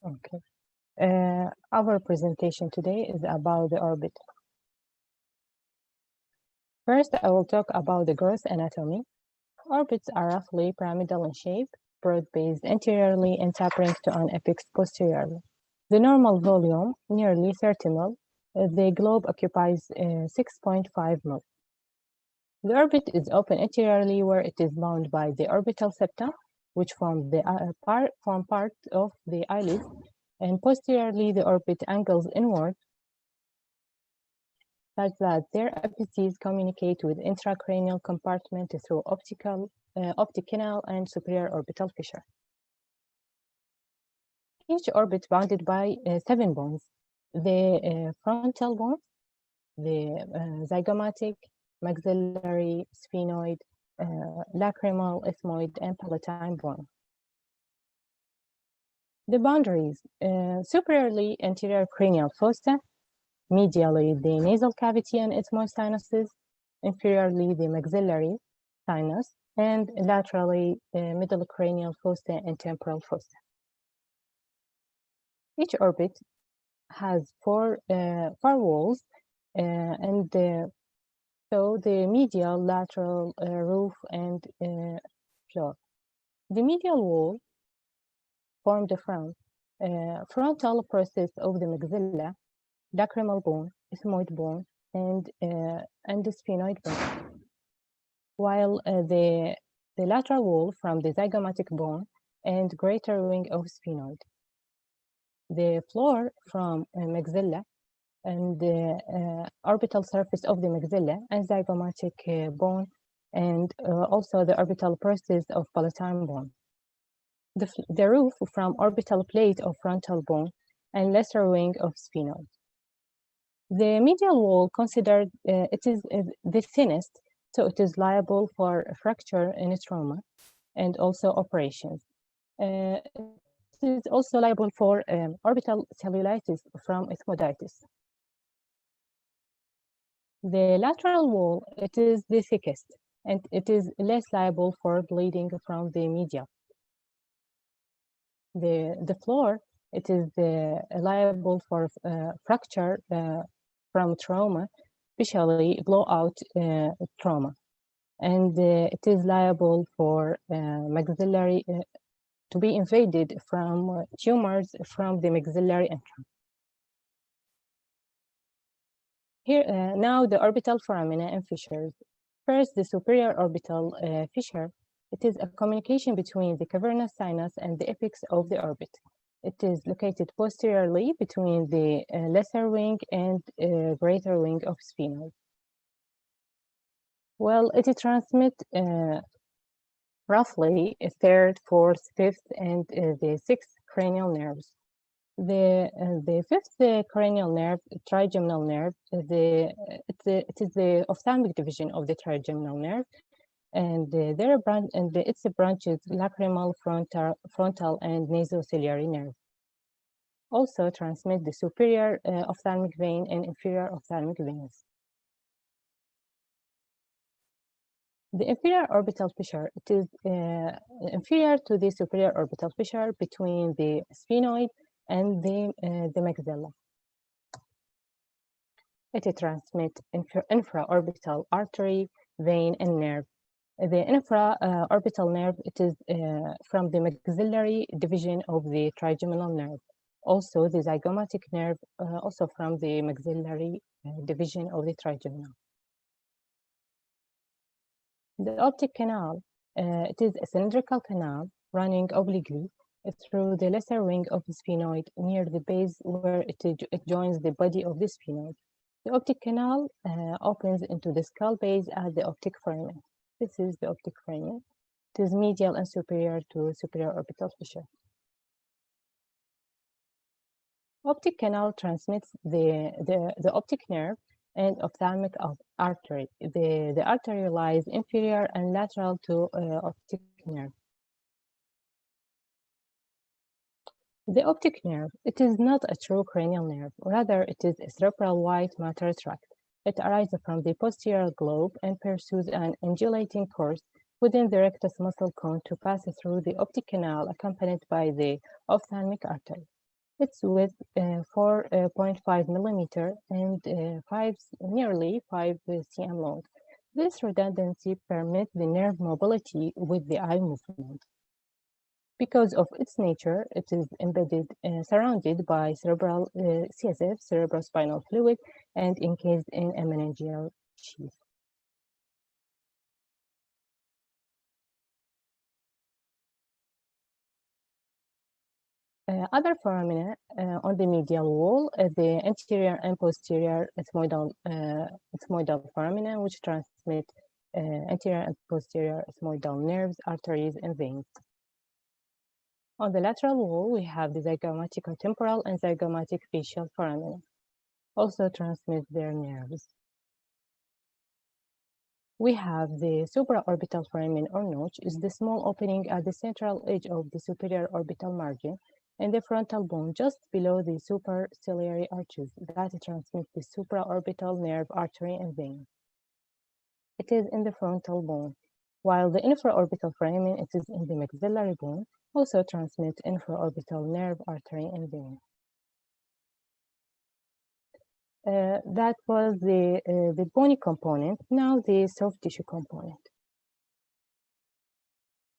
Okay. Our presentation today is about the orbit. First, I will talk about the gross anatomy. Orbits are roughly pyramidal in shape, broad-based anteriorly and tapering to an apex posteriorly. The normal volume, nearly 30 ml. The globe occupies 6.5 ml. The orbit is open anteriorly where it is bound by the orbital septa, which form part of the eyelid, and posteriorly the orbit angles inward such that their apices communicate with intracranial compartment through optic canal and superior orbital fissure. Each orbit bounded by 7 bones: the frontal bone, the zygomatic, maxillary, sphenoid, lacrimal, ethmoid, and palatine bone. The boundaries: superiorly anterior cranial fossa, medially the nasal cavity and ethmoid sinuses, inferiorly the maxillary sinus, and laterally middle cranial fossa and temporal fossa. Each orbit has four walls, and so the medial, lateral, roof, and floor. The medial wall formed from frontal process of the maxilla, lacrimal bone, ethmoid bone, and the sphenoid bone, while the lateral wall from the zygomatic bone and greater wing of sphenoid. The floor from maxilla and the orbital surface of the maxilla and zygomatic bone, and also the orbital process of palatine bone. The roof from orbital plate of frontal bone and lesser wing of sphenoid. The medial wall considered it is the thinnest, so it is liable for fracture in trauma and also operations. It is also liable for orbital cellulitis from ethmoditis. The lateral wall, it is the thickest, and it is less liable for bleeding from the media. The floor, it is liable for fracture from trauma, especially blowout trauma. And it is liable for maxillary to be invaded from tumors from the maxillary entrance. Here, now the orbital foramina and fissures. First, the superior orbital fissure. It is a communication between the cavernous sinus and the apex of the orbit. It is located posteriorly between the lesser wing and greater wing of sphenoid. Well, it transmits roughly a third, fourth, fifth, and the sixth cranial nerves. The fifth cranial nerve, trigeminal nerve, it is the ophthalmic division of the trigeminal nerve, and its branches lacrimal, frontal, and nasociliary nerve. Also transmit the superior ophthalmic vein and inferior ophthalmic veins. The inferior orbital fissure, it is inferior to the superior orbital fissure between the sphenoid and the maxilla. It transmits infraorbital artery, vein, and nerve. The infraorbital nerve, it is from the maxillary division of the trigeminal nerve. Also, the zygomatic nerve, also from the maxillary division of the trigeminal. The optic canal, it is a cylindrical canal running obliquely through the lesser wing of the sphenoid near the base where it joins the body of the sphenoid. The optic canal opens into the skull base at the optic foramen. This is the optic foramen. It is medial and superior to superior orbital fissure. Optic canal transmits the optic nerve and ophthalmic artery. The artery lies inferior and lateral to optic nerve. The optic nerve, it is not a true cranial nerve. Rather, it is a cerebral white matter tract. It arises from the posterior globe and pursues an undulating course within the rectus muscle cone to pass through the optic canal accompanied by the ophthalmic artery. Its width 4.5 millimeter and nearly 5 cm long. This redundancy permits the nerve mobility with the eye movement. Because of its nature, it is surrounded by cerebral CSF, cerebrospinal fluid, and encased in a meningeal sheath. Other foramina on the medial wall, the anterior and posterior ethmoidal foramina, which transmit anterior and posterior ethmoidal nerves, arteries, and veins. On the lateral wall, we have the zygomatic temporal and zygomatic facial foramina, also transmit their nerves. We have the supraorbital foramen or notch, is the small opening at the central edge of the superior orbital margin and the frontal bone just below the superciliary arches that transmit the supraorbital nerve, artery, and vein. It is in the frontal bone, while the infraorbital foramen, it is in the maxillary bone, also transmit infraorbital nerve, artery, and vein. That was the bony component. Now the soft tissue component.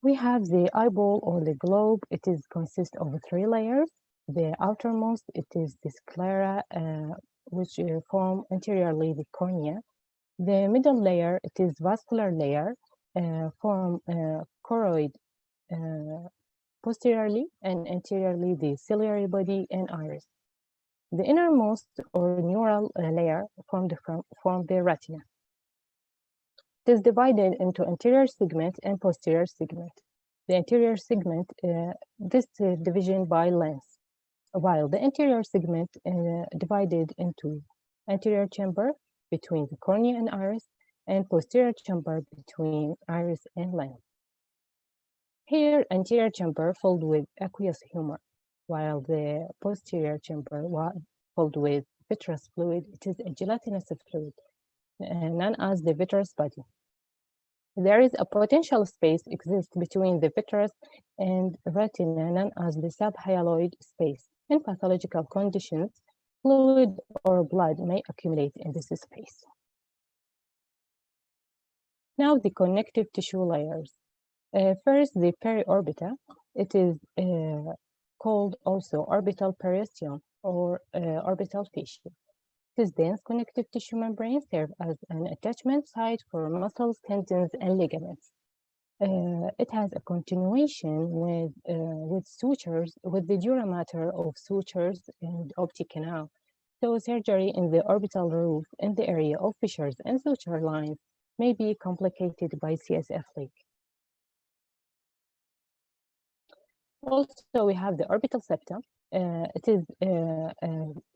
We have the eyeball or the globe. It is consists of 3 layers. The outermost, it is the sclera, which form anteriorly the cornea. The middle layer, it is vascular layer, form choroid posteriorly and anteriorly the ciliary body and iris. The innermost or neural layer form the retina. It is divided into anterior segment and posterior segment. The anterior segment, this division by length, while the anterior segment divided into anterior chamber between the cornea and iris, and posterior chamber between iris and lens. Here, anterior chamber filled with aqueous humor, while the posterior chamber filled with vitreous fluid. It is a gelatinous fluid, known as the vitreous body. There is a potential space exists between the vitreous and retina, known as the subhyaloid space. In pathological conditions, fluid or blood may accumulate in this space. Now the connective tissue layers. First, the periorbita. It is called also orbital periosteum or orbital fascia. This dense connective tissue membrane serves as an attachment site for muscles, tendons, and ligaments. It has a continuation with sutures, with the dura mater of sutures and optic canal. So surgery in the orbital roof in the area of fissures and suture lines may be complicated by CSF leak. Also, we have the orbital septa. It is a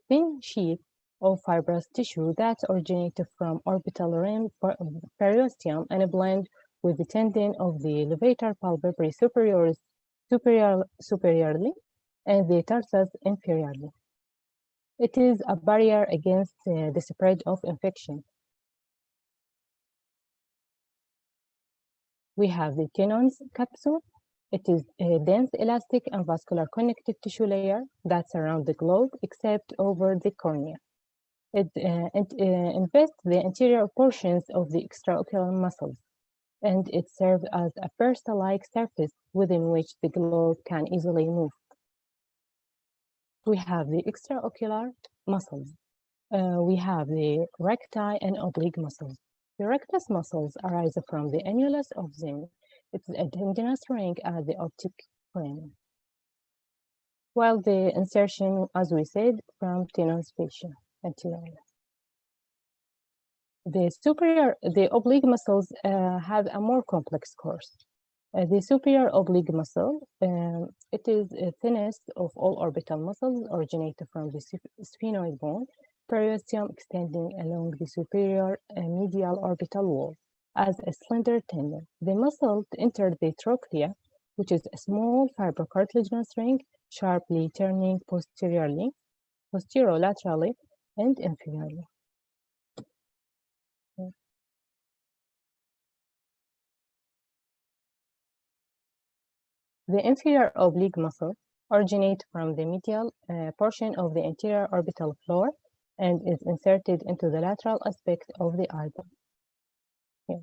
thin sheet of fibrous tissue that originates from orbital rim periosteum and blend with the tendon of the levator palpebrae superiorly and the tarsus inferiorly. It is a barrier against the spread of infection. We have the Tenon's capsule. It is a dense, elastic, and vascular connective tissue layer that surrounds the globe except over the cornea. It invests the anterior portions of the extraocular muscles, and it serves as a bursa-like surface within which the globe can easily move. We have the extraocular muscles. We have the recti and oblique muscles. The rectus muscles arise from the annulus of Zenith. It's a tendinous ring at the optic frame. While the insertion, as we said, from Tenon's fascia anteriorly. The oblique muscles have a more complex course. The superior oblique muscle, it is the thinnest of all orbital muscles, originated from the sphenoid bone, periosteum extending along the superior medial orbital wall as a slender tendon. The muscle enters the trochlea, which is a small fibrocartilaginous ring, sharply turning posterolaterally, and inferiorly. The inferior oblique muscle originate from the medial portion of the anterior orbital floor and is inserted into the lateral aspect of the eyeball. Here.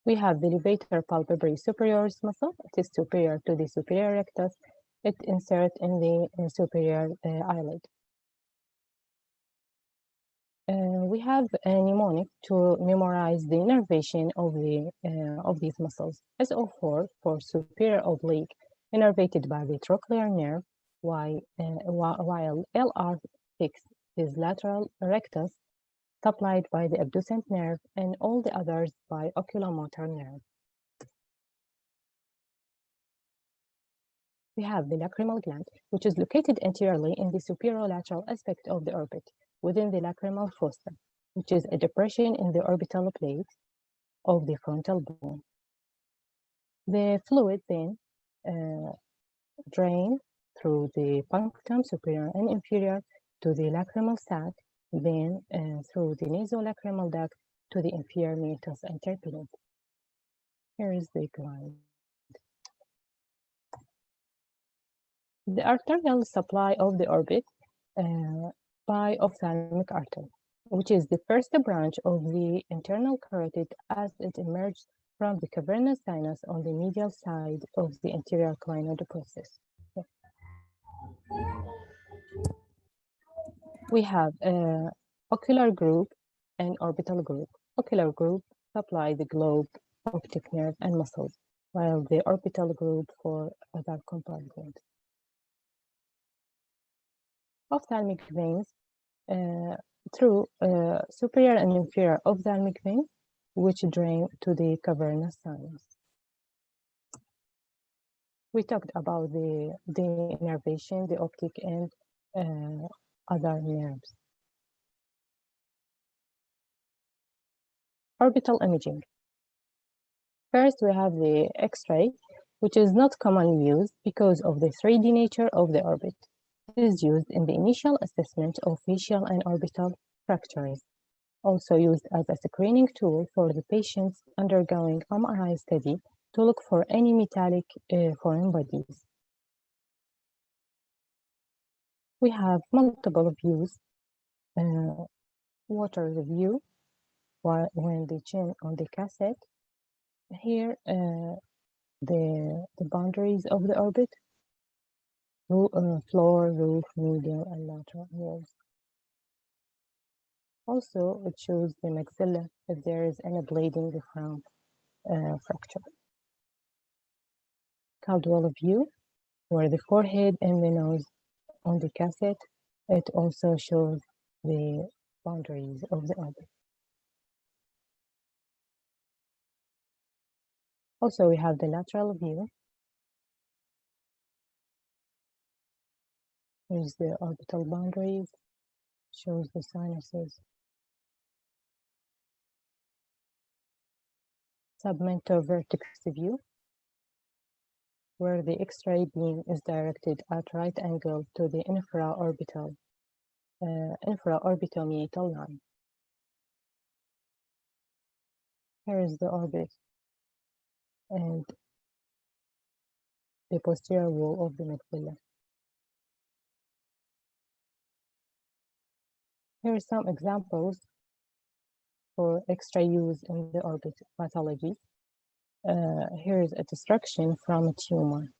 We have the levator palpebrae superioris muscle. It is superior to the superior rectus. It inserts in the superior eyelid. We have a mnemonic to memorize the innervation of these muscles. SO4 for superior oblique, innervated by the trochlear nerve, while LR6 is lateral rectus, supplied by the abducent nerve, and all the others by oculomotor nerve. We have the lacrimal gland, which is located anteriorly in the superolateral aspect of the orbit, within the lacrimal fossa, which is a depression in the orbital plate of the frontal bone. The fluid then drains through the punctum superior and inferior to the lacrimal sac, then through the nasolacrimal duct to the inferior meatus and terpinum. Here is the gland. The arterial supply of the orbit by ophthalmic artery, which is the first branch of the internal carotid as it emerges from the cavernous sinus on the medial side of the anterior clinoid process. We have ocular group and orbital group. Ocular group supply the globe, optic nerve, and muscles, while the orbital group for other compartments. Ophthalmic veins through superior and inferior ophthalmic veins, which drain to the cavernous sinus. We talked about the innervation, the optic, and other nerves. Orbital imaging. First, we have the X-ray, which is not commonly used because of the 3D nature of the orbit. It is used in the initial assessment of facial and orbital fractures, also used as a screening tool for the patients undergoing MRI study to look for any metallic foreign bodies. We have multiple views, water view, when the chin on the cassette. Here, the boundaries of the orbit, floor, roof, medial, and lateral walls. Also, it shows the maxilla if there is any bleeding from fracture. Caldwell view, where the forehead and the nose on the cassette, it also shows the boundaries of the orbit. Also, we have the lateral view. Here's the orbital boundaries, shows the sinuses. Submental vertex view, where the X-ray beam is directed at right angle to the infraorbital meatal line. Here is the orbit and the posterior wall of the maxilla. Here are some examples for X-ray use in the orbit pathology. Here is a destruction from a tumor.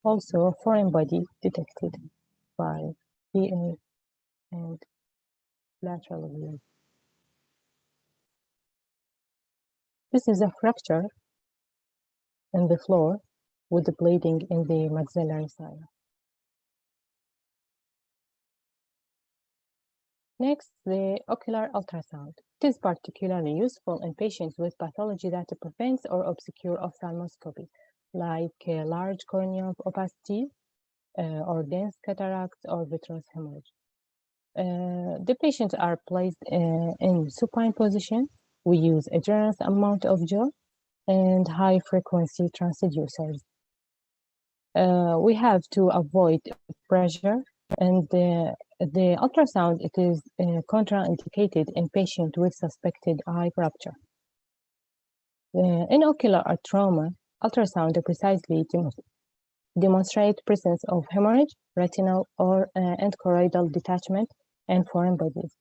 Also, a foreign body detected by DNA and lateral view. This is a fracture in the floor with the bleeding in the maxillary sinus. Next, the ocular ultrasound. It is particularly useful in patients with pathology that prevents or obscures ophthalmoscopy, like large corneal opacity or dense cataracts or vitreous hemorrhage. The patients are placed in supine position. We use a generous amount of gel and high-frequency transducers. We have to avoid pressure And the ultrasound, it is contraindicated in patients with suspected eye rupture. In ocular trauma, ultrasound precisely demonstrate presence of hemorrhage, retinal or and choroidal detachment, and foreign bodies.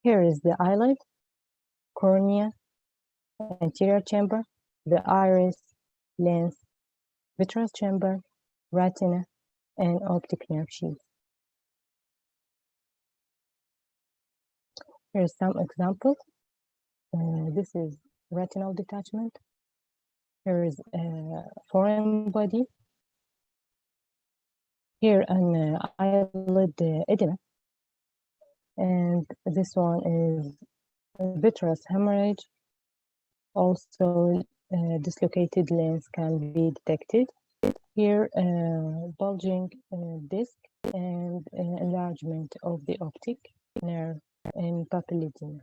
Here is the eyelid, cornea, anterior chamber, the iris, lens, vitreous chamber, retina, and optic nerve sheath. Here are some examples. This is retinal detachment. Here is foreign body. Here an eyelid edema. And this one is vitreous hemorrhage. Also, dislocated lens can be detected. Here, bulging disc and enlargement of the optic nerve and papilledema.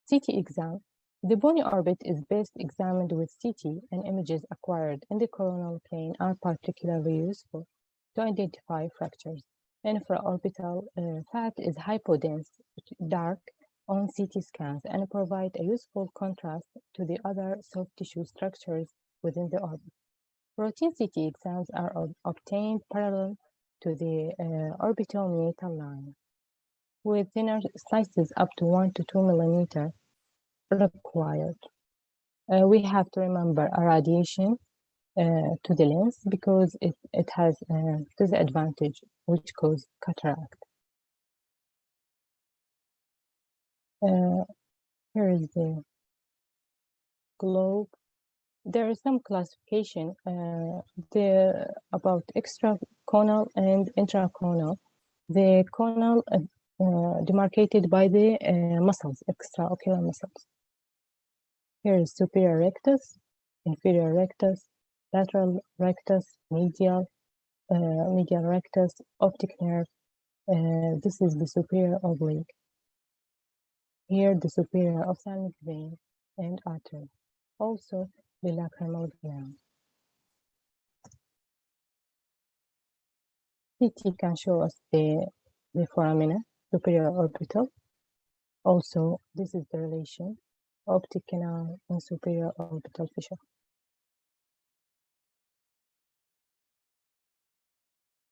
CT exam. The bony orbit is best examined with CT, and images acquired in the coronal plane are particularly useful to identify fractures. Infraorbital fat is hypodense, dark on CT scans, and provide a useful contrast to the other soft tissue structures within the orbit. Routine CT exams are obtained parallel to the orbital meatal line, with thinner slices up to 1 to 2 millimeters required. We have to remember irradiation to the lens because it has a disadvantage which causes cataract. Here is the globe. There is some classification about extraconal and intraconal. The conal demarcated by the muscles, extraocular muscles. Here is superior rectus, inferior rectus, lateral rectus, medial rectus, optic nerve. This is the superior oblique. Here, the superior ophthalmic vein and artery. Also, the lacrimal gland. CT can show us the foramina, superior orbital. Also, this is the relation, optic canal and superior orbital fissure.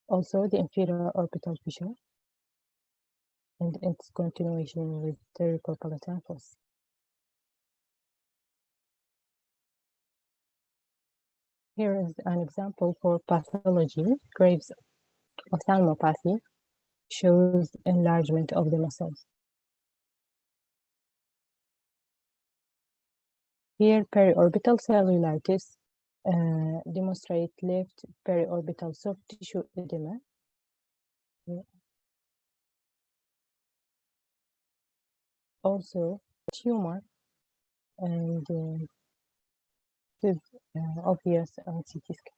Also, the inferior orbital fissure and its continuation with cervical-palatine fossa. Here is an example for pathology. Graves' ophthalmopathy shows enlargement of the muscles. Here, periorbital cellulitis demonstrate left periorbital soft tissue edema. Also, tumor, and this is obvious on CT scan.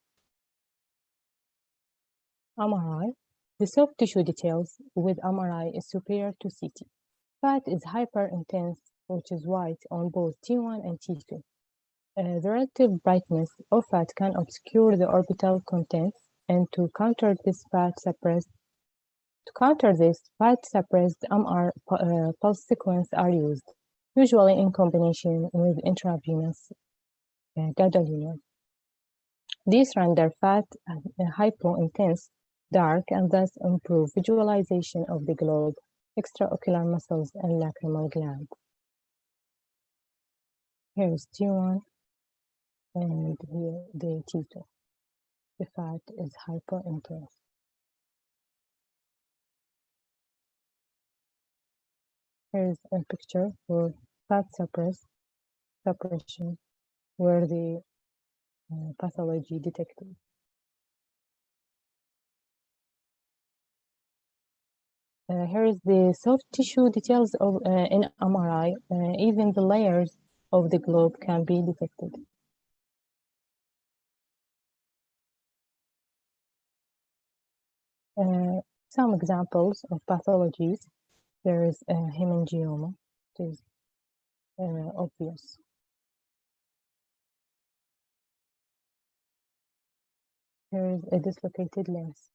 MRI. The soft tissue details with MRI is superior to CT. Fat is hyperintense, which is white on both T1 and T2. The relative brightness of fat can obscure the orbital contents, and to counter this fat-suppressed MR pulse sequence are used, usually in combination with intravenous gadolinium. These render fat hypointense, dark, and thus improve visualization of the globe, extraocular muscles, and lacrimal gland. Here is T1 and here the T2. The fat is hypointense. Here is a picture for fat suppression where the pathology detected. Here is the soft tissue details of in MRI. Even the layers of the globe can be detected. Some examples of pathologies. There is a hemangioma, it is obvious. Here is a dislocated lens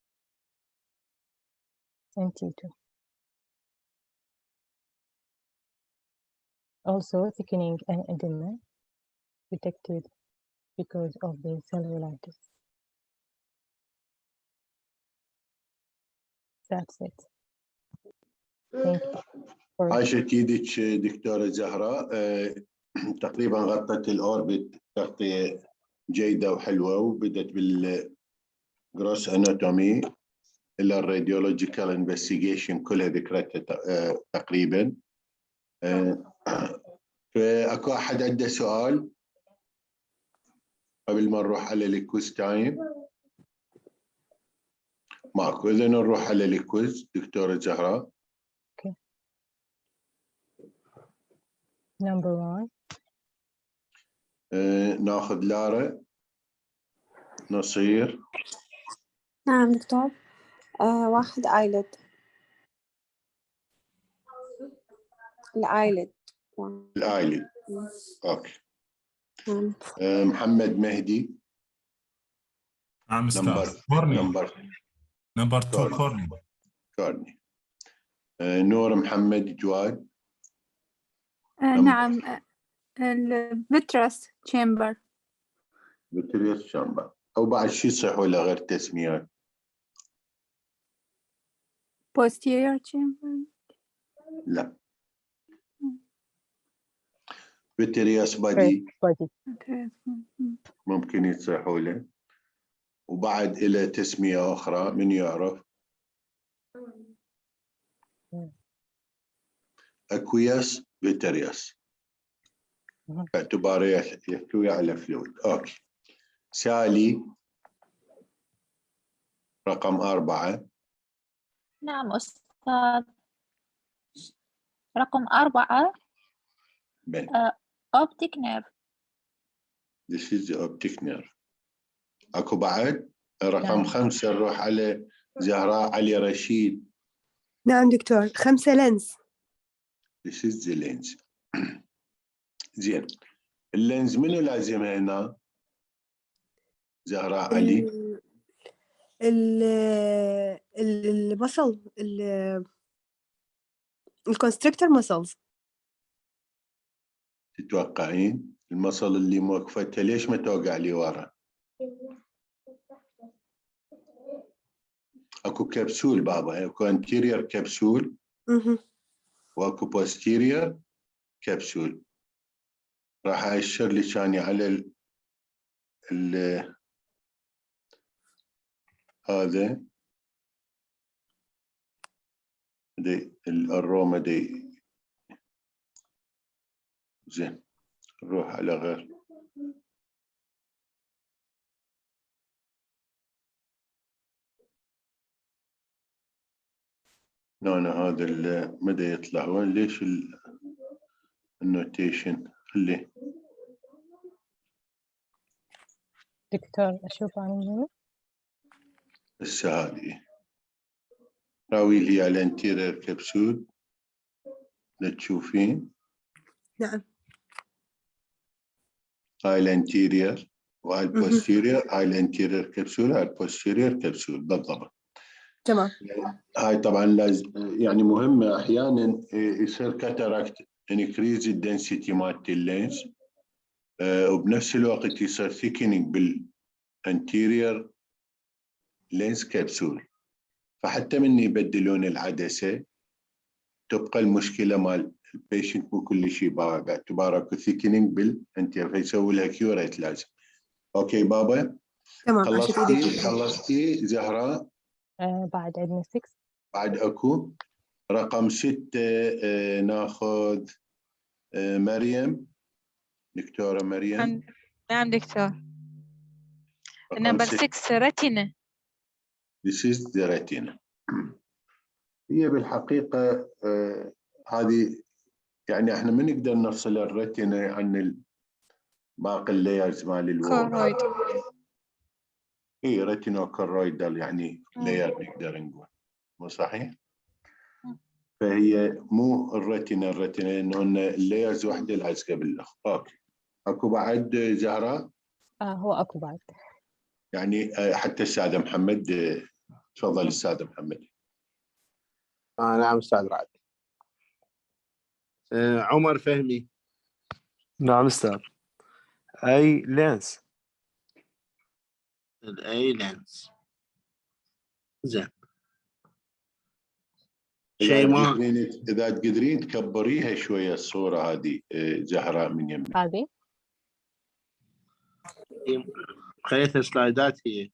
and T2. Also, thickening and edema detected because of the cellulitis. That's it. Thank you. عاشت ايدك دكتورة زهراء. تقريبا غطت الأوربت تغطية جيدة وحلوة، وبدت بالجروس اناتومي إلى الراديولوجيكال انفستيجيشن كلها ذكرتها تقريبا. فأكو أحد عنده سؤال قبل ما نروح على الكويز تايم؟ ماكو. إذا نروح على الكويز دكتورة زهراء. Number 1. ناخذ لارا نصير. نعم دكتور. 1 eyelid. الآيلid. الآيلid. أوكي. محمد مهدي. نعم أستاذ. كورني. نمبر 2 كورني. نور محمد جواد. نعم الفيترس تشامبر. فيتريوس تشامبر. أو بعد شيء صح ولا غير تسميات؟ posterior chamber. لا. فيتريوس بادي ممكن يتصحوا له. وبعد إلى تسمية أخرى من يعرف؟ أكوياس فيتريوس باعتباره يحتوي على فلويد. أوكي. سالي رقم 4. نعم أستاذ. رقم 4 Optic nerve. This is the optic nerve. أكو بعد رقم 5 نروح على زهراء علي رشيد. نعم دكتور. 5 لينز. This is the lens. زين. اللينز منو لازمها هنا؟ زهراء علي. المصل الكونستريكتور مسلز. تتوقعين المصل اللي موقفتها ليش ما توقع لي ورا؟ اكو كبسول بابا، اكو انتيريور كبسول واكو بوستيريور كبسول. راح اشر لي ثاني على هذا دي الروما دي. زين نروح على غير. هنا هذا مدى يطلع وين؟ ليش النوتيشن خليه دكتور أشوف عنه هسه هذه راوي لي على الانتيرير كبسول تشوفين. نعم. هاي الانتيرير وهاي البوستيرير. هاي الانتيرير كبسول هاي البوستيرير كبسول بالضبط. تمام. هاي طبعا لازم يعني مهمة. احيانا يصير كاتاراكت انكريز الدنسيتي مالت اللينس، وبنفس الوقت يصير ثيكنينج بالانتيرير لينس كبسول، فحتى من يبدلون العدسة تبقى المشكلة مال البيشنت مو كل شيء باعتباره اكو ثيكنينج بالانتيرير، فيسوي لها كيوريت لازم. اوكي بابا. تمام. خلصتي زهراء؟ بعد عندنا 6. بعد اكو رقم 6 ناخذ مريم. دكتورة مريم. نعم دكتور. نمبر 6 رتينا. This is the retina. هي بالحقيقة هذه يعني احنا ما نقدر نفصل الرتينا عن باقي اللايرز مال الوول. هي رتينو كورويدال يعني لاير نقدر نقول، مو صحيح؟ فهي مو الرتينا انه اللايرز وحده الازقه بالاخر. اوكي. اكو بعد زهراء؟ هو اكو بعد. يعني حتى السادة محمد تفضل السادة محمد. نعم أستاذ رعد. عمر فهمي. نعم أستاذ. أي لينس. الأي لينس. زين. إذا تقدرين تكبريها شوية الصورة هذه زهراء من يمك. هذه خليتها سلايدات هي.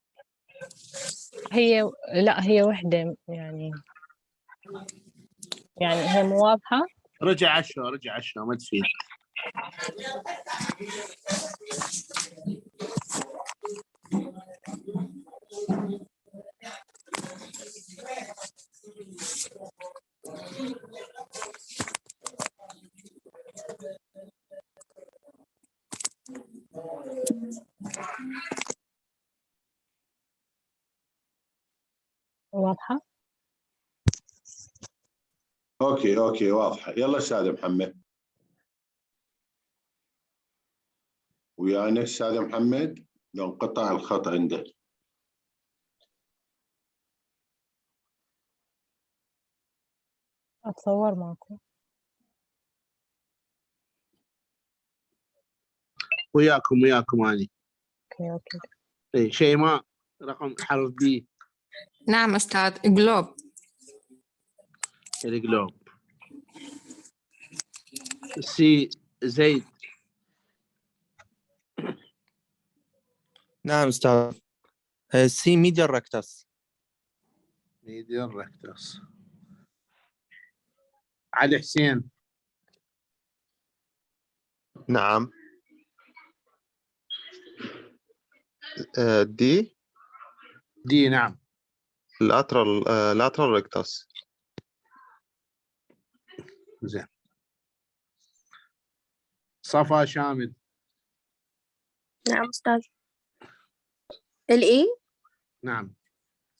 لا هي وحدة يعني هي مو واضحة. رجع عشرة ما تفيد. واضحة. اوكي واضحة. يلا استاذ محمد ويانا. استاذ محمد لو انقطع الخط عنده. أتصور معكم. وياكم اني. اوكي. شيماء رقم حرف بي. نعم أستاذ. جلوب. الجلوب. سي زيد. نعم أستاذ. سي ميديال ركتس. ميديال ركتس. علي حسين. نعم. دي نعم. lateral rectus. زين. صفا شامل. نعم أستاذ. الإي. نعم.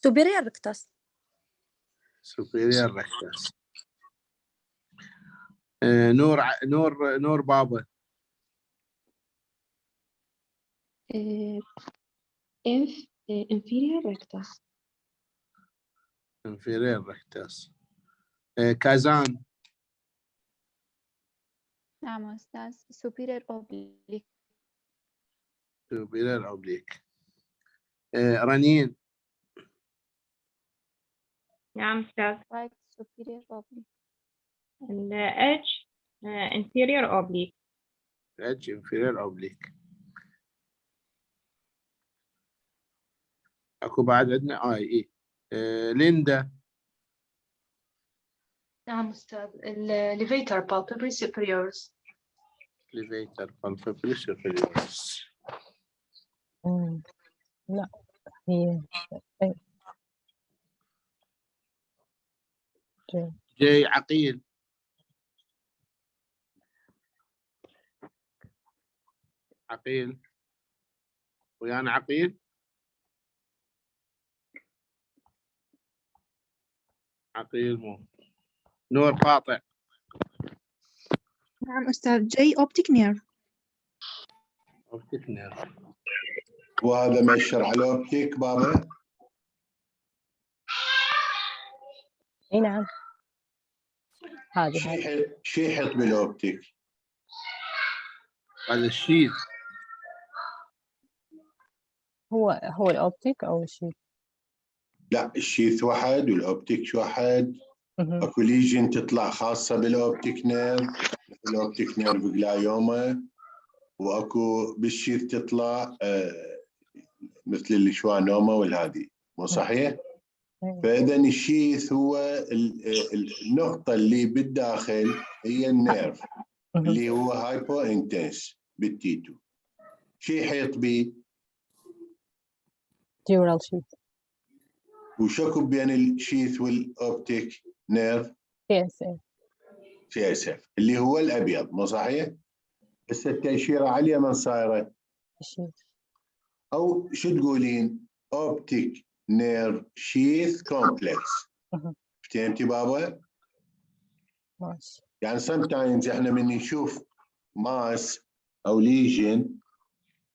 superior rectus. superior rectus. نور بابا. inferior rectus. inferior rectus. كازان. نعم أستاذ. superior oblique. superior oblique. رنين. نعم أستاذ. right superior oblique. H inferior oblique. H inferior oblique. اكو بعد عندنا اي ليندا. نعم أستاذ. levator palpebral superiors. levator palpebral superiors. لا هي جي عقيل. ويانا عقيل. مو نور قاطع. نعم أستاذ. جي optic nerve. اوبتيك نيرف. وهذا مؤشر على اوبتيك بابا. اي نعم. هذه شي يحط بالاوبتيك. هذا الشيت. هو الاوبتيك او الشيت. لا الشيث واحد والاوبتيك واحد. اكو ليجن تطلع خاصه بالاوبتيك نيرف مثل الاوبتيك نيرف جلايوما، واكو بالشيث تطلع مثل الشوانوما والهادي. مو صحيح؟ فاذا الشيث هو النقطه اللي بالداخل هي النيرف اللي هو هايبو انتنس بالتيتو. شي يحيط به ديورال شيث. وشكو بين الشيث والاوبتيك نيرف؟ سي اس اف اللي هو الابيض. مو صحيح؟ هسه التاشيره على اليمين صايره او شو تقولين؟ اوبتيك نيرف شيث كومبلكس. فهمتي بابا؟ ماشي. يعني sometimes احنا من نشوف ماس او ليجن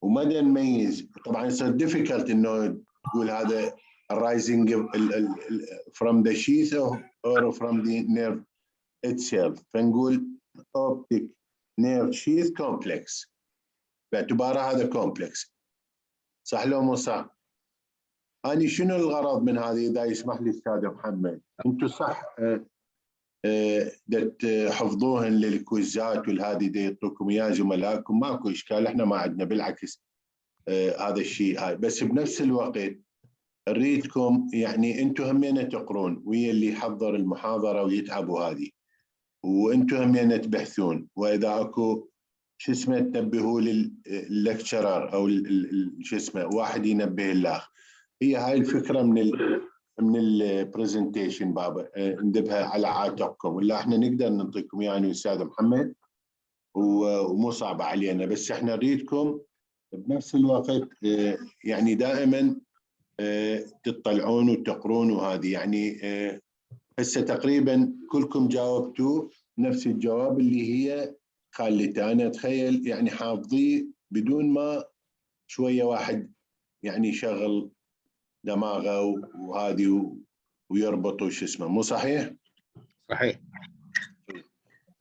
وما نميز. طبعا يصير difficult انه تقول هذا arising from the sheath or from the nerve itself. فنقول optic nerve sheath complex باعتباره هذا complex. صح لو مو صح؟ أنا شنو الغرض من هذه إذا يسمح لي أستاذ محمد؟ أنتم صح تحفظوهن للكويزات والهذه دي يعطوكم إياه زملائكم، ماكو إشكال، إحنا ما عندنا بالعكس هذا الشيء هاي. بس بنفس الوقت نريدكم يعني أنتم همين تقرون ويا اللي يحضر المحاضرة ويتعبوا هذه، وأنتم همين تبحثون، وإذا أكو شو اسمه تنبهوا لللكتشرر أو شو اسمه واحد ينبه الآخر. هي هاي الفكرة من البرزنتيشن بابا، ندبها على عاتقكم، ولا احنا نقدر نعطيكم يعني استاذ محمد ومو صعبة علينا، بس احنا نريدكم بنفس الوقت يعني دائما تطلعون وتقرون. وهذه يعني هسه تقريبا كلكم جاوبتوا نفس الجواب اللي هي خالته. انا اتخيل يعني حافظيه بدون ما شوية واحد يعني يشغل دماغه وهذه ويربط وش اسمه، مو صحيح؟ صحيح.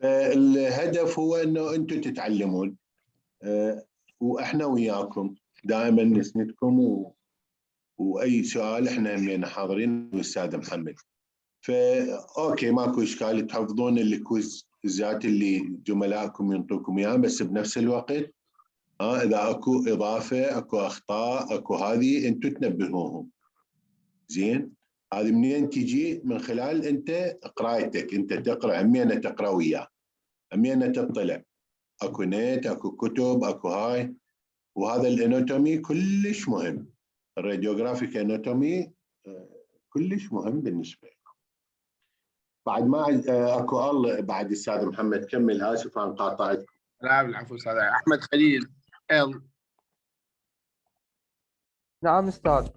الهدف هو انه انتم تتعلمون واحنا وياكم دائما نسندكم، واي سؤال احنا همين حاضرين الاستاذ محمد. اوكي ماكو اشكال تحفظون الكويزات اللي زملائكم ينطوكم اياها، بس بنفس الوقت اذا اكو اضافه اكو اخطاء اكو هذه انتم تنبهوهم. زين، هذه منين تجي؟ من خلال انت قرايتك، انت تقرا همينه تقرا وياه، همينه تطلع، اكو نت اكو كتب اكو هاي. وهذا الاناتومي كلش مهم، الراديوغرافيك اناتومي كلش مهم بالنسبه لكم. بعد ما اكو الله بعد استاذ محمد كمل، اسف انا قاطعتكم. لا بالعفو استاذ احمد خليل. نعم استاذ.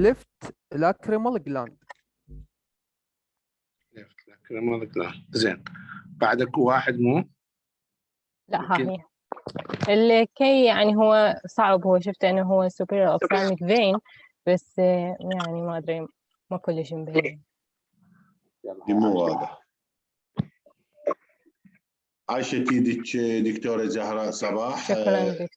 left lacrimal gland. left lacrimal gland. زين، بعدك واحد مو؟ لا ها هي الكي، يعني هو صعب، هو شفت انه هو superior ophthalmic vein، بس يعني ما ادري ما كلش مبين. مو واضح. عاشت يدك دكتورة زهراء صباح. شكرا دكتور.